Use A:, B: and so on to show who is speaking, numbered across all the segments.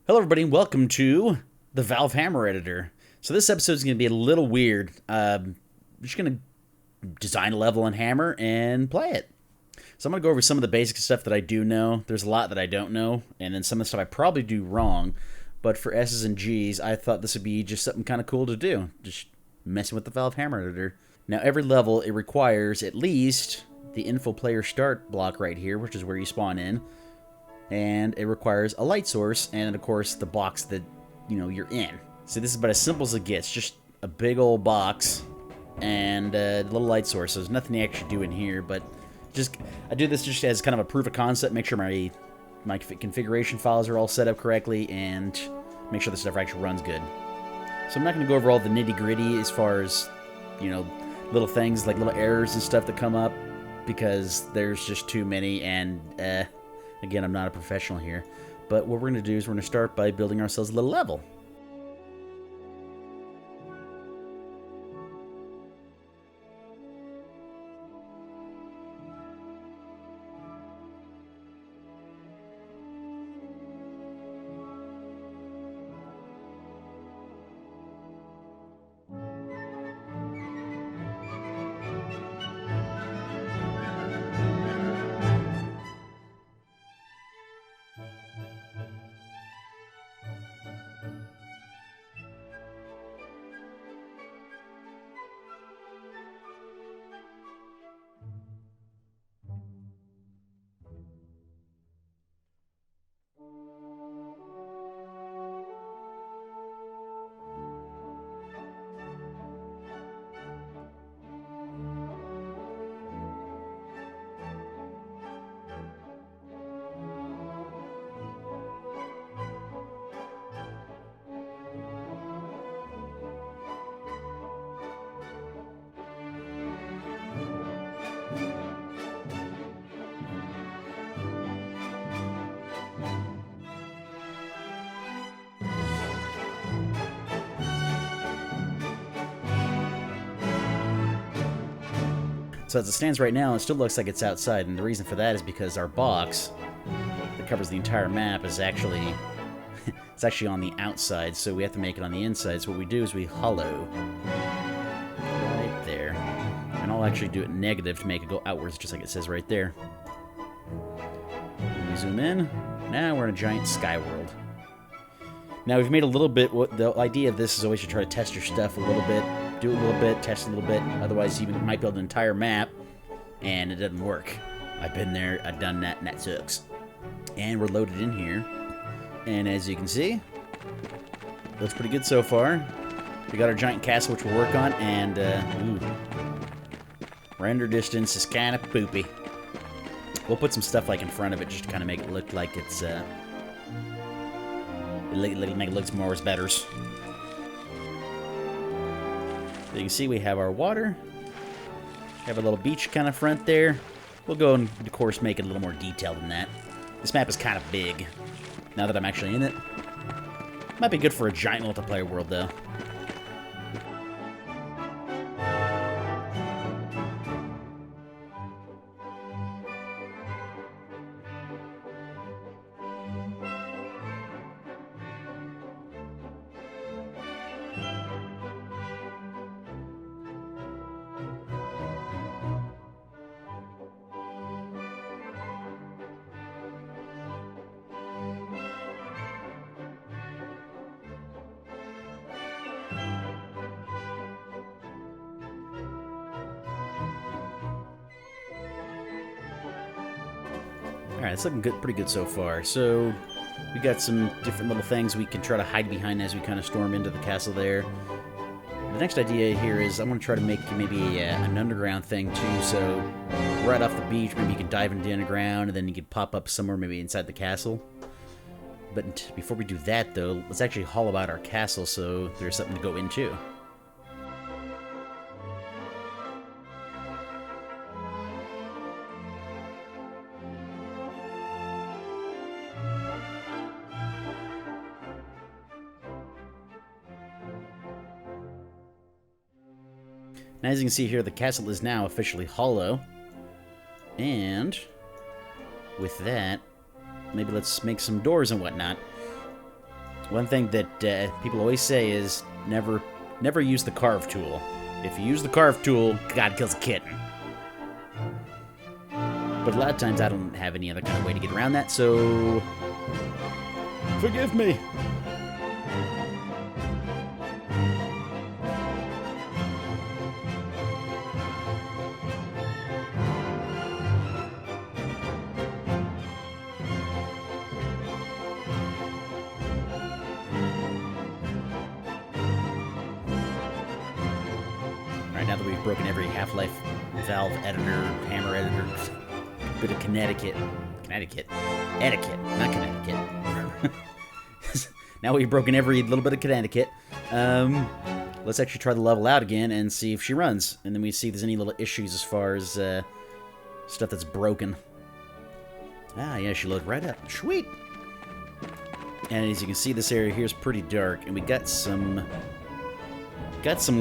A: Hello, everybody, and welcome to the Valve Hammer Editor. So this episode is going to be a little weird. I'm just going to design a level in Hammer and play it. So I'm going to go over some of the basic stuff that I do know. There's a lot that I don't know, and then some of the stuff I probably do wrong. But for S's and G's, I thought this would be just something kind of cool to do. Just messing with the Valve Hammer Editor. Now, every level, it requires at least the info player start block right here, which is where you spawn in. And it requires a light source, and of course the box that you're in. So this is about as simple as it gets, just a big old box and a little light source. So there's nothing to actually do in here, but I do this just as kind of a proof of concept, make sure my configuration files are all set up correctly, and make sure the stuff actually runs good. So I'm not going to go over all the nitty gritty as far as little things like little errors and stuff that come up, because there's just too many, and again, I'm not a professional here, but what we're going to do is we're going to start by building ourselves a little level. So as it stands right now, it still looks like it's outside, and the reason for that is because our box that covers the entire map is actually it's actually on the outside, so we have to make it on the inside. So what we do is we hollow right there, and I'll actually do it negative to make it go outwards, just like it says right there. And we zoom in. Now we're in a giant sky world. Now we've made a little bit. The idea of this is always to try to test your stuff a little bit. Do it a little bit, test a little bit. Otherwise, you might build an entire map, and it doesn't work. I've been there, I've done that, and that sucks. And we're loaded in here. And as you can see, looks pretty good so far. We got our giant castle, which we'll work on, and, render distance is kind of poopy. We'll put some stuff, like, in front of it, just to kind of make it look like it's, make it look more as betters. So you can see we have our water. Have a little beach kind of front there. We'll go and, of course, make it a little more detailed than that. This map is kind of big, now that I'm actually in it. Might be good for a giant multiplayer world, though. Alright, it's looking good, pretty good so far. So, we got some different little things we can try to hide behind as we kind of storm into the castle there. The next idea here is I'm going to try to make maybe an underground thing too, so right off the beach, maybe you can dive into the underground, and then you can pop up somewhere maybe inside the castle. But before we do that, though, let's actually hollow out our castle so there's something to go into. And as you can see here, the castle is now officially hollow. And with that, maybe let's make some doors and whatnot. One thing that people always say is never use the carve tool. If you use the carve tool, God kills a kitten. But a lot of times I don't have any other kind of way to get around that, so forgive me. Alright, now that we've broken every Half-Life valve editor, hammer editor, bit of Connecticut, etiquette, not Connecticut. Now we've broken every little bit of Connecticut. Let's actually try the level out again and see if she runs. And then we see if there's any little issues as far as stuff that's broken. Ah, yeah, she loaded right up. Sweet! And as you can see, this area here is pretty dark, and we got some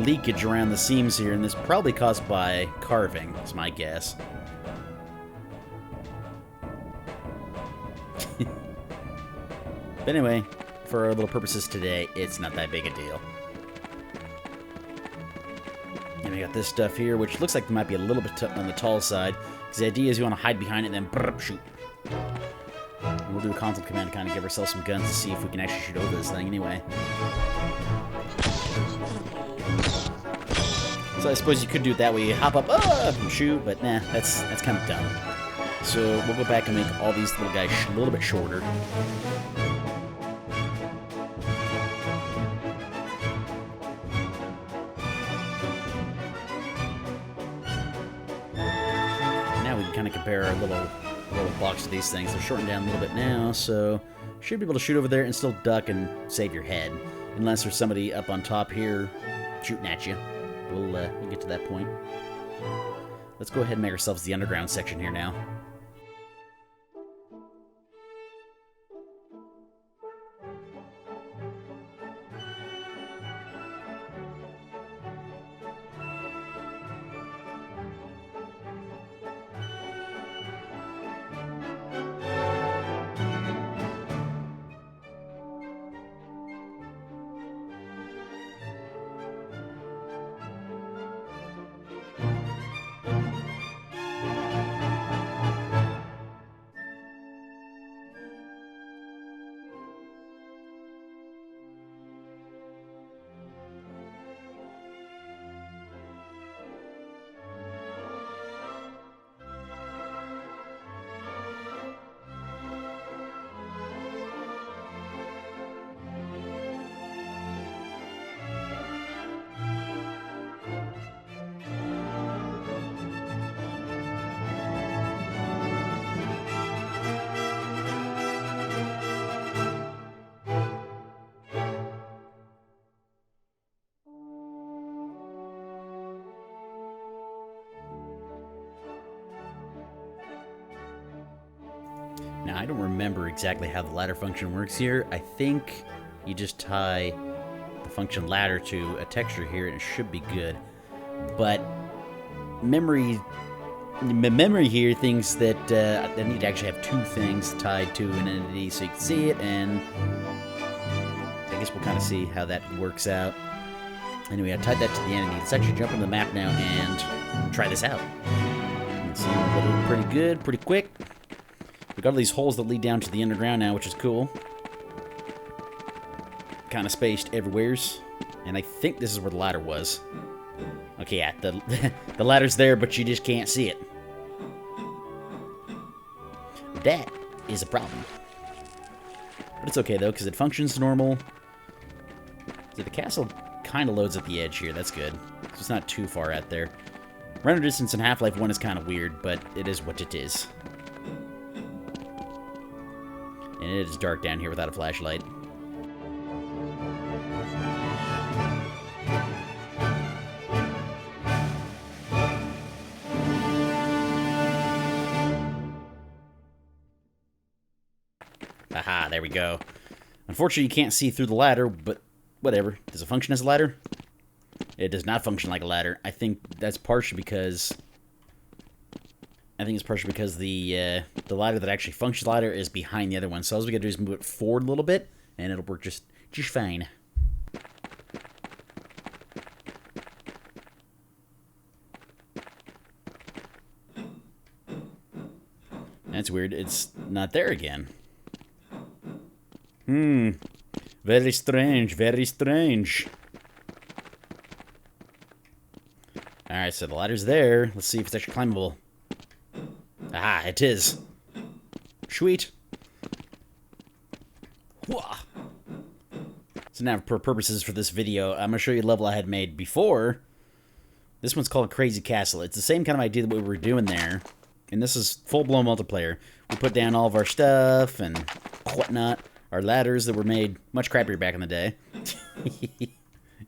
A: leakage around the seams here, and this is probably caused by carving, is my guess. But anyway, for our little purposes today, it's not that big a deal. And we got this stuff here, which looks like it might be a little bit on the tall side, because the idea is you want to hide behind it and then brrr, shoot. And we'll do a console command to kind of give ourselves some guns to see if we can actually shoot over this thing anyway. So I suppose you could do it that way. You hop up, and shoot, but nah, that's kind of dumb. So we'll go back and make all these little guys a little bit shorter. Now we can kind of compare our little blocks to these things. They're shortened down a little bit now, so should be able to shoot over there and still duck and save your head. Unless there's somebody up on top here shooting at you. We'll get to that point. Let's go ahead and make ourselves the underground section here now. Now, I don't remember exactly how the ladder function works here. I think you just tie the function ladder to a texture here and it should be good. But memory here thinks that I need to actually have two things tied to an entity so you can see it, and I guess we'll kind of see how that works out. Anyway, I tied that to the entity. Let's actually jump into the map now and try this out. It seems pretty good, pretty quick. We got all these holes that lead down to the underground now, which is cool. Kind of spaced everywheres. And I think this is where the ladder was. Okay, yeah, the ladder's there, but you just can't see it. That is a problem. But it's okay, though, because it functions normal. So the castle kind of loads at the edge here. That's good. So it's not too far out there. Render distance in Half-Life 1 is kind of weird, but it is what it is. And it is dark down here without a flashlight. Aha, there we go. Unfortunately, you can't see through the ladder, but whatever. Does it function as a ladder? It does not function like a ladder. I think that's partially because... the ladder that actually functions ladder is behind the other one. So all we gotta do is move it forward a little bit, and it'll work just just fine. That's weird. It's not there again. Very strange, very strange. Alright, so the ladder's there. Let's see if it's actually climbable. Ah, it is. Sweet. Whoa. So now, for purposes for this video, I'm going to show you a level I had made before. This one's called Crazy Castle. It's the same kind of idea that we were doing there. And this is full-blown multiplayer. We put down all of our stuff and whatnot. Our ladders that were made much crappier back in the day.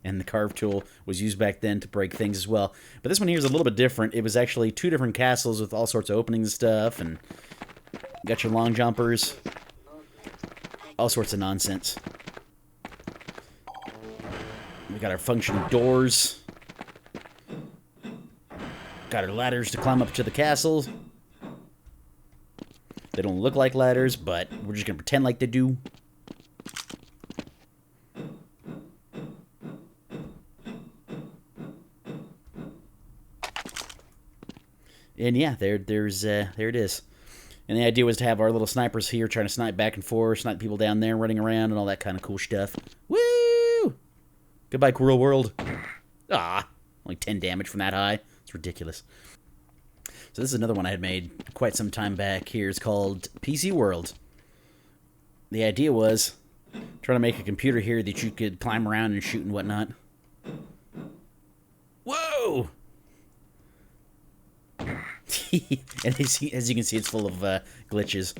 A: And the carve tool was used back then to break things as well. But this one here is a little bit different. It was actually 2 different castles with all sorts of openings and stuff. And got your long jumpers. All sorts of nonsense. We got our functioning doors. Got our ladders to climb up to the castle. They don't look like ladders, but we're just going to pretend like they do. And yeah, there it is. And the idea was to have our little snipers here trying to snipe back and forth, snipe people down there running around and all that kind of cool stuff. Woo! Goodbye, Cruel World. Ah, only 10 damage from that high. It's ridiculous. So this is another one I had made quite some time back here. It's called PC World. The idea was trying to make a computer here that you could climb around and shoot and whatnot. Whoa! And as you can see, it's full of glitches.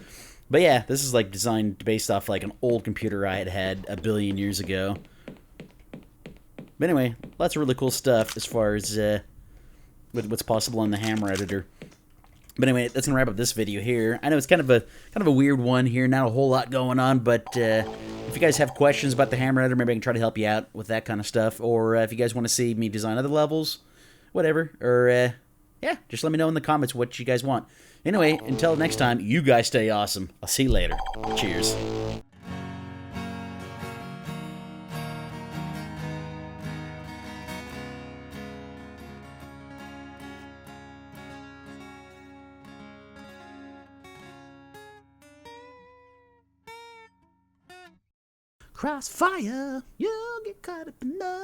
A: But yeah, this is like designed based off like an old computer I had a billion years ago. But anyway, lots of really cool stuff as far as what's possible in the Hammer editor. But anyway, that's gonna wrap up this video here. I know it's kind of a weird one here, not a whole lot going on, but if you guys have questions about the Hammer editor, maybe I can try to help you out with that kind of stuff. Or if you guys want to see me design other levels, whatever. Or yeah, just let me know in the comments what you guys want. Anyway, until next time, you guys stay awesome. I'll see you later. Cheers. Crossfire, you'll get caught up in love.